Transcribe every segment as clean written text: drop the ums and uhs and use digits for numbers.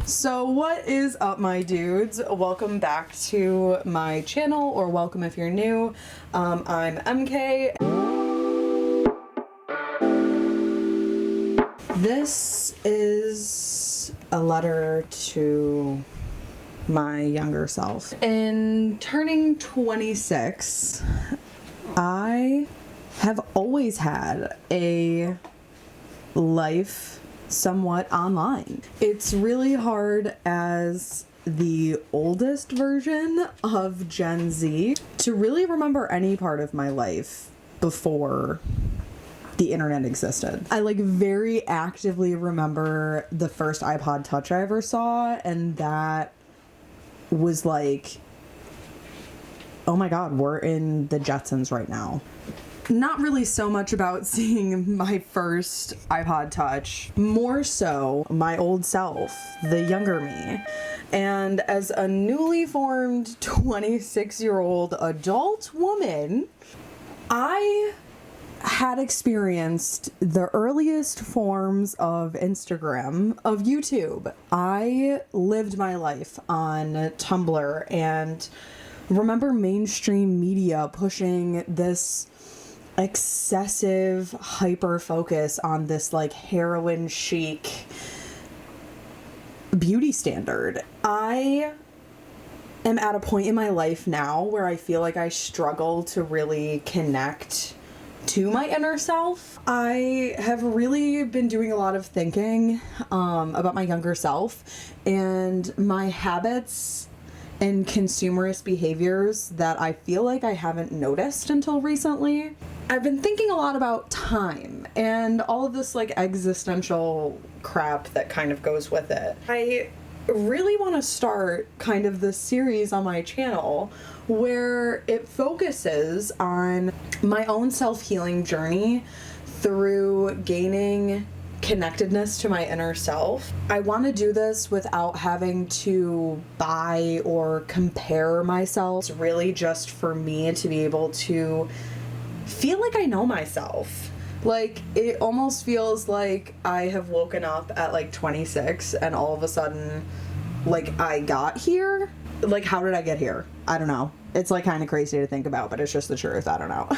So what is up, my dudes? Welcome back to my channel, or welcome if you're new. I'm MK. This is a letter to my younger self. In turning 26, I have always had a life somewhat online. It's really hard as the oldest version of Gen Z to really remember any part of my life before the internet existed. I very actively remember the first iPod Touch I ever saw, and that was oh my god, we're in the Jetsons right now. Not really so much about seeing my first iPod Touch, more so my old self, the younger me. And as a newly formed 26-year-old adult woman, I had experienced the earliest forms of Instagram, of YouTube. I lived my life on Tumblr and remember mainstream media pushing this excessive hyper focus on this heroin chic beauty standard. I am at a point in my life now where I feel like I struggle to really connect to my inner self. I have really been doing a lot of thinking about my younger self and my habits and consumerist behaviors that I feel like I haven't noticed until recently. I've been thinking a lot about time and all of this existential crap that kind of goes with it. I really want to start kind of this series on my channel where it focuses on my own self-healing journey through gaining connectedness to my inner self. I want to do this without having to buy or compare myself. It's really just for me to be able to feel like I know myself. It almost feels like I have woken up at 26 and all of a sudden I got here. How did I get here? I don't know. It's kind of crazy to think about, but it's just the truth. I don't know.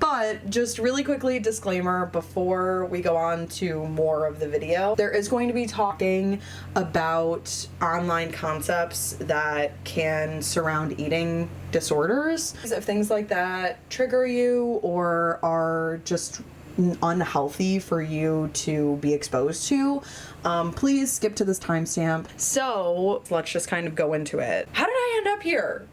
But just really quickly, disclaimer before we go on to more of the video, there is going to be talking about online concepts that can surround eating disorders. If things like that trigger you or are just unhealthy for you to be exposed to, please skip to this timestamp. So let's just kind of go into it. How did I end up here?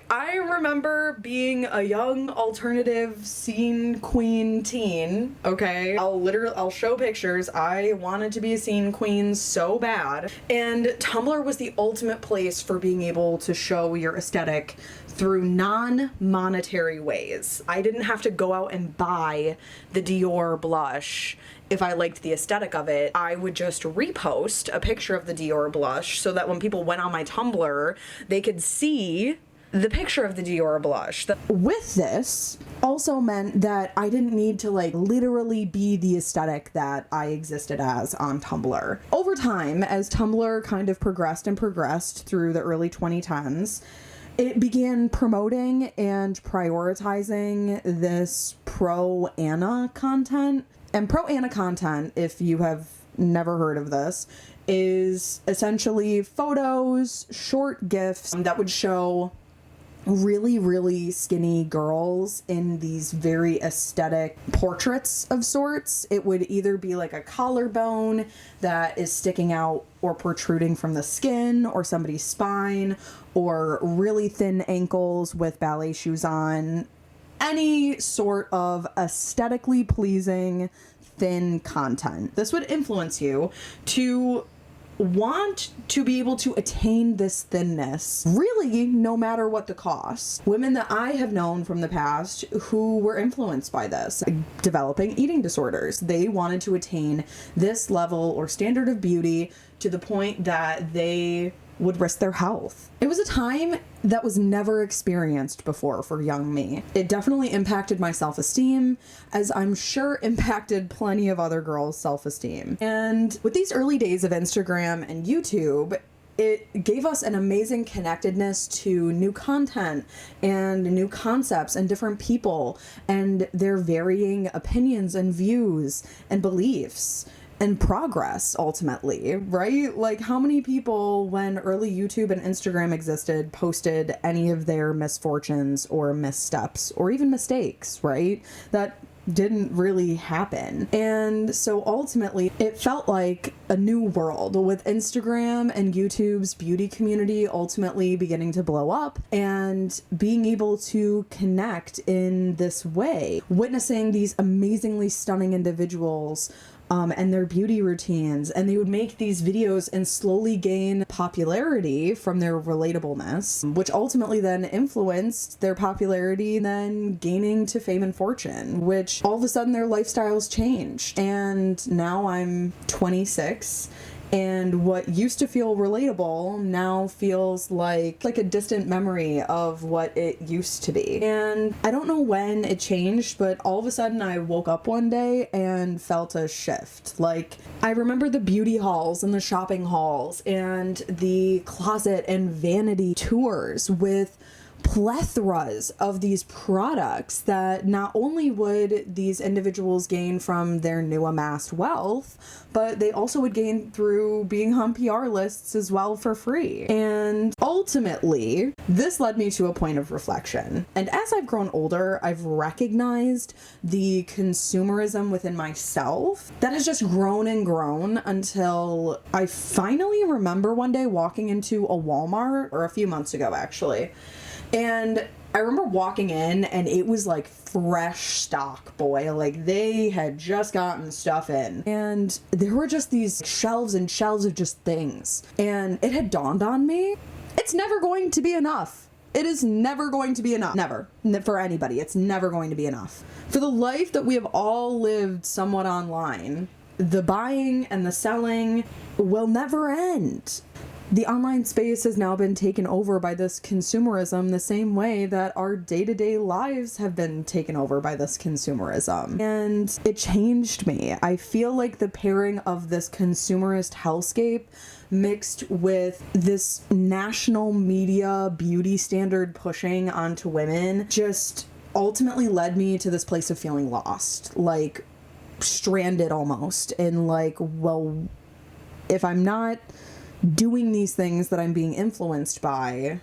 I remember being a young alternative scene queen teen. Okay, I'll show pictures. I wanted to be a scene queen so bad, and Tumblr was the ultimate place for being able to show your aesthetic through non-monetary ways. I didn't have to go out and buy the Dior blush if I liked the aesthetic of it. I would just repost a picture of the Dior blush so that when people went on my Tumblr, they could see the picture of the Dior blush. With this also meant that I didn't need to literally be the aesthetic that I existed as on Tumblr. Over time, as Tumblr kind of progressed through the early 2010s, it began promoting and prioritizing this pro-Anna content. And pro-Anna content, if you have never heard of this, is essentially photos, short GIFs that would show really, really skinny girls in these very aesthetic portraits of sorts. It would either be a collarbone that is sticking out or protruding from the skin or somebody's spine, or really thin ankles with ballet shoes on. Any sort of aesthetically pleasing thin content. This would influence you to want to be able to attain this thinness, really no matter what the cost. Women that I have known from the past who were influenced by this, developing eating disorders, they wanted to attain this level or standard of beauty to the point that they would risk their health. It was a time that was never experienced before for young me. It definitely impacted my self-esteem, as I'm sure impacted plenty of other girls' self-esteem. And with these early days of Instagram and YouTube, it gave us an amazing connectedness to new content and new concepts and different people and their varying opinions and views and beliefs and progress, ultimately, right? Like, how many people, when early YouTube and Instagram existed, posted any of their misfortunes or missteps or even mistakes, right? That didn't really happen. And so ultimately it felt like a new world, with Instagram and YouTube's beauty community ultimately beginning to blow up and being able to connect in this way, witnessing these amazingly stunning individuals and their beauty routines, and they would make these videos and slowly gain popularity from their relatableness, which ultimately then influenced their popularity, then gaining to fame and fortune, which all of a sudden their lifestyles changed. And now I'm 26, and what used to feel relatable now feels like a distant memory of what it used to be. And I don't know when it changed, but all of a sudden I woke up one day and felt a shift. Like, I remember the beauty halls and the shopping halls and the closet and vanity tours with plethoras of these products that not only would these individuals gain from their new amassed wealth, but they also would gain through being on PR lists as well for free. And ultimately, this led me to a point of reflection. And as I've grown older, I've recognized the consumerism within myself that has just grown and grown until I finally remember one day walking into a Walmart, or a few months ago actually, and I remember walking in and it was like fresh stock, boy. Like, they had just gotten stuff in. And there were just these shelves and shelves of just things. And it had dawned on me, it's never going to be enough. It is never going to be enough. Never. For anybody. It's never going to be enough. For the life that we have all lived somewhat online, the buying and the selling will never end. The online space has now been taken over by this consumerism the same way that our day-to-day lives have been taken over by this consumerism. And it changed me. I feel like the pairing of this consumerist hellscape mixed with this national media beauty standard pushing onto women just ultimately led me to this place of feeling lost, like stranded almost, and like, well, if I'm not doing these things that I'm being influenced by,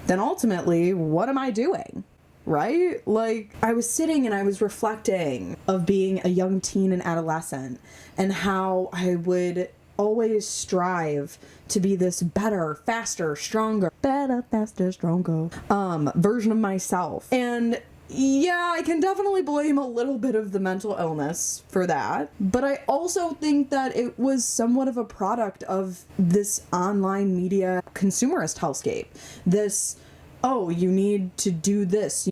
then ultimately, what am I doing? Right? Like, I was sitting and I was reflecting of being a young teen and adolescent and how I would always strive to be this better, faster, stronger, version of myself. And yeah, I can definitely blame a little bit of the mental illness for that, but I also think that it was somewhat of a product of this online media consumerist hellscape. This, oh, you need to do this.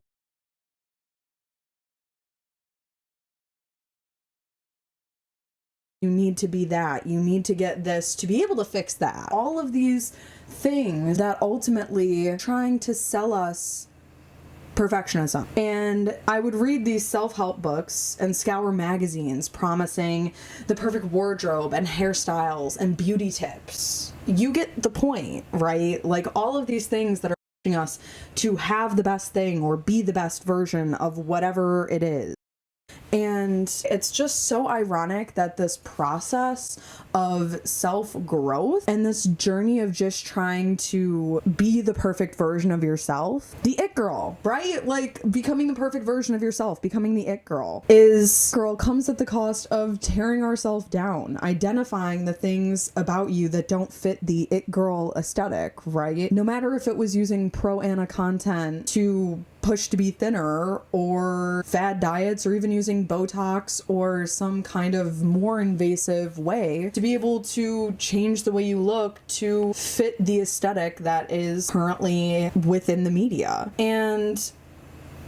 You need to be that. You need to get this to be able to fix that. All of these things that ultimately trying to sell us perfectionism. And I would read these self-help books and scour magazines promising the perfect wardrobe and hairstyles and beauty tips. You get the point, right? Like, all of these things that are pushing us to have the best thing or be the best version of whatever it is. And it's just so ironic that this process of self-growth and this journey of just trying to be the perfect version of yourself, the it girl, right? Like, becoming the perfect version of yourself, becoming the it girl, comes at the cost of tearing ourselves down, identifying the things about you that don't fit the it girl aesthetic, right? No matter if it was using pro-Ana content to push to be thinner, or fad diets, or even using Botox or some kind of more invasive way to be able to change the way you look to fit the aesthetic that is currently within the media. And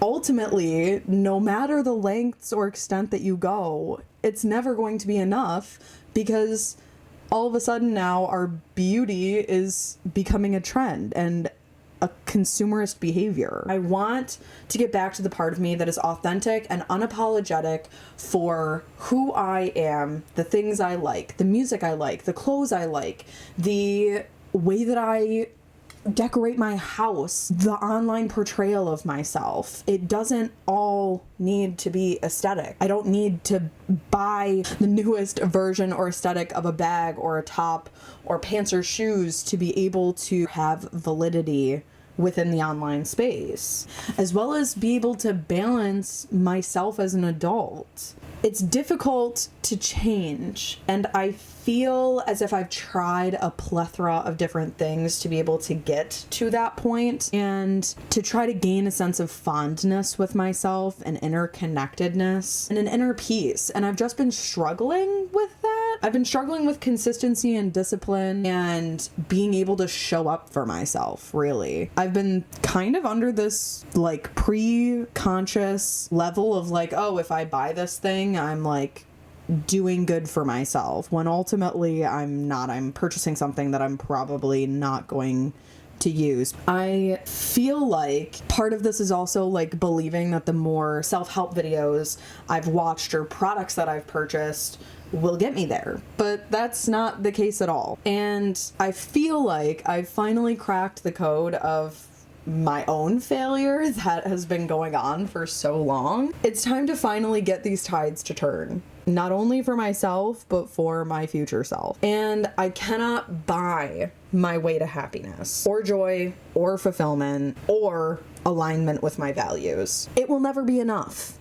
ultimately, no matter the lengths or extent that you go, it's never going to be enough, because all of a sudden now our beauty is becoming a trend and a consumerist behavior. I want to get back to the part of me that is authentic and unapologetic for who I am, the things I like, the music I like, the clothes I like, the way that I decorate my house, the online portrayal of myself. It doesn't all need to be aesthetic. I don't need to buy the newest version or aesthetic of a bag or a top or pants or shoes to be able to have validity within the online space, as well as be able to balance myself as an adult. It's difficult to change, and I feel as if I've tried a plethora of different things to be able to get to that point and to try to gain a sense of fondness with myself and interconnectedness and an inner peace. And I've just been struggling with that. I've been struggling with consistency and discipline and being able to show up for myself, really. I've been kind of under this like pre-conscious level of like, oh, if I buy this thing, I'm like doing good for myself, when ultimately I'm not. I'm purchasing something that I'm probably not going to use. I feel like part of this is also like believing that the more self-help videos I've watched or products that I've purchased will get me there, but that's not the case at all. And I feel like I've finally cracked the code of my own failure that has been going on for so long. It's time to finally get these tides to turn, not only for myself, but for my future self. And I cannot buy my way to happiness or joy or fulfillment or alignment with my values. It will never be enough.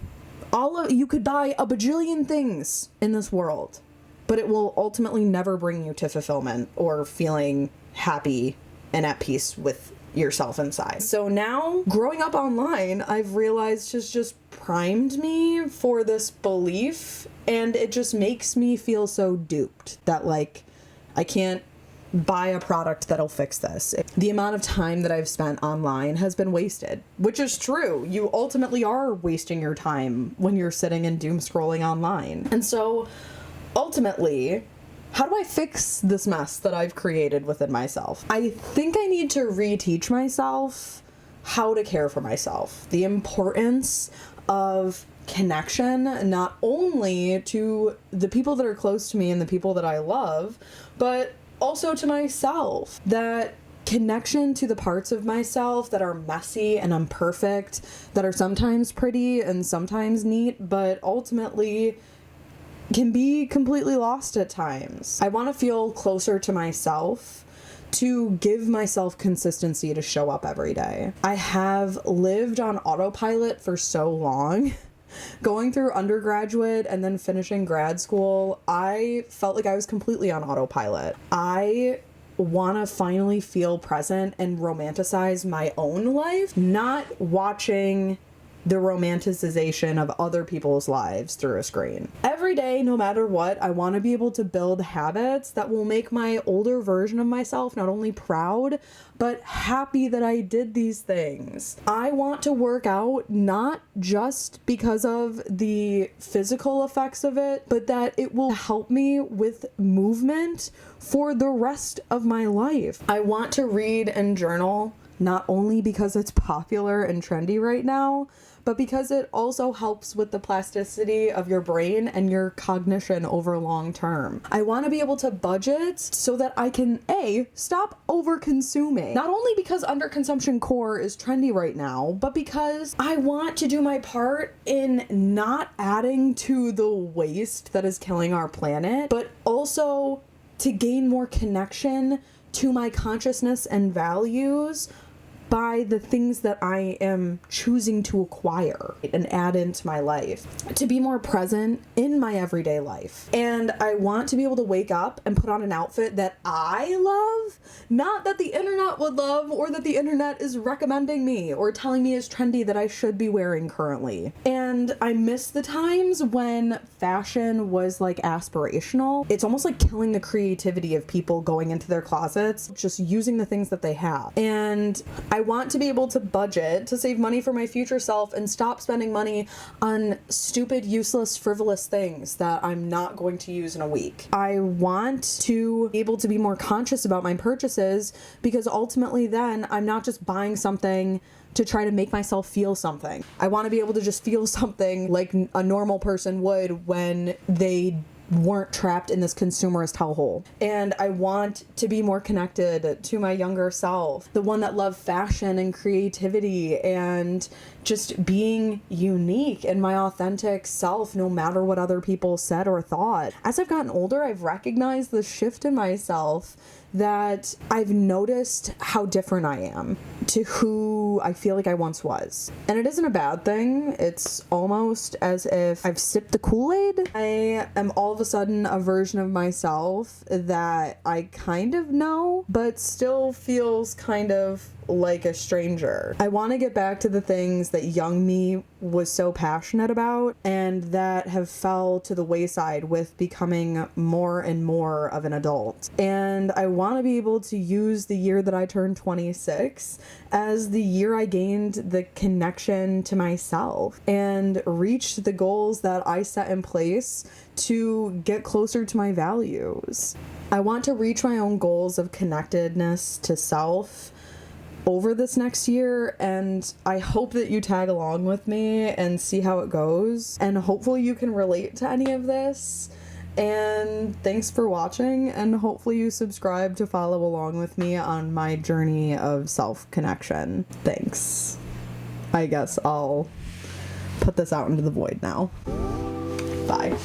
You could buy a bajillion things in this world, but it will ultimately never bring you to fulfillment or feeling happy and at peace with yourself inside. So now, growing up online, I've realized just primed me for this belief, and it just makes me feel so duped that like I can't buy a product that'll fix this. The amount of time that I've spent online has been wasted, which is true. You ultimately are wasting your time when you're sitting and doom scrolling online. And so ultimately, how do I fix this mess that I've created within myself? I think I need to reteach myself how to care for myself. The importance of connection, not only to the people that are close to me and the people that I love, but also to myself. That connection to the parts of myself that are messy and imperfect, that are sometimes pretty and sometimes neat, but ultimately can be completely lost at times. I want to feel closer to myself, to give myself consistency to show up every day. I have lived on autopilot for so long. Going through undergraduate and then finishing grad school, I felt like I was completely on autopilot. I want to finally feel present and romanticize my own life, not watching the romanticization of other people's lives through a screen. Every day, no matter what, I want to be able to build habits that will make my older version of myself not only proud, but happy that I did these things. I want to work out not just because of the physical effects of it, but that it will help me with movement for the rest of my life. I want to read and journal not only because it's popular and trendy right now, but because it also helps with the plasticity of your brain and your cognition over long term. I want to be able to budget so that I can, A, stop over consuming. Not only because underconsumption core is trendy right now, but because I want to do my part in not adding to the waste that is killing our planet, but also to gain more connection to my consciousness and values by the things that I am choosing to acquire and add into my life, to be more present in my everyday life. And I want to be able to wake up and put on an outfit that I love, not that the internet would love or that the internet is recommending me or telling me is trendy that I should be wearing currently. And I miss the times when fashion was like aspirational. It's almost like killing the creativity of people going into their closets, just using the things that they have. And I want to be able to budget to save money for my future self and stop spending money on stupid, useless, frivolous things that I'm not going to use in a week. I want to be able to be more conscious about my purchases, because ultimately then I'm not just buying something to try to make myself feel something. I want to be able to just feel something like a normal person would when they weren't trapped in this consumerist hellhole. And I want to be more connected to my younger self, the one that loved fashion and creativity and just being unique in my authentic self, no matter what other people said or thought. As I've gotten older, I've recognized the shift in myself, that I've noticed how different I am to who I feel like I once was. And it isn't a bad thing. It's almost as if I've sipped the Kool-Aid. I am all of a sudden a version of myself that I kind of know, but still feels kind of like a stranger. I want to get back to the things that young me was so passionate about and that have fell to the wayside with becoming more and more of an adult. And I want to be able to use the year that I turned 26 as the year I gained the connection to myself and reached the goals that I set in place to get closer to my values. I want to reach my own goals of connectedness to self over this next year, and I hope that you tag along with me and see how it goes, and hopefully you can relate to any of this. And thanks for watching, and hopefully you subscribe to follow along with me on my journey of self-connection. Thanks. I guess I'll put this out into the void now. Bye.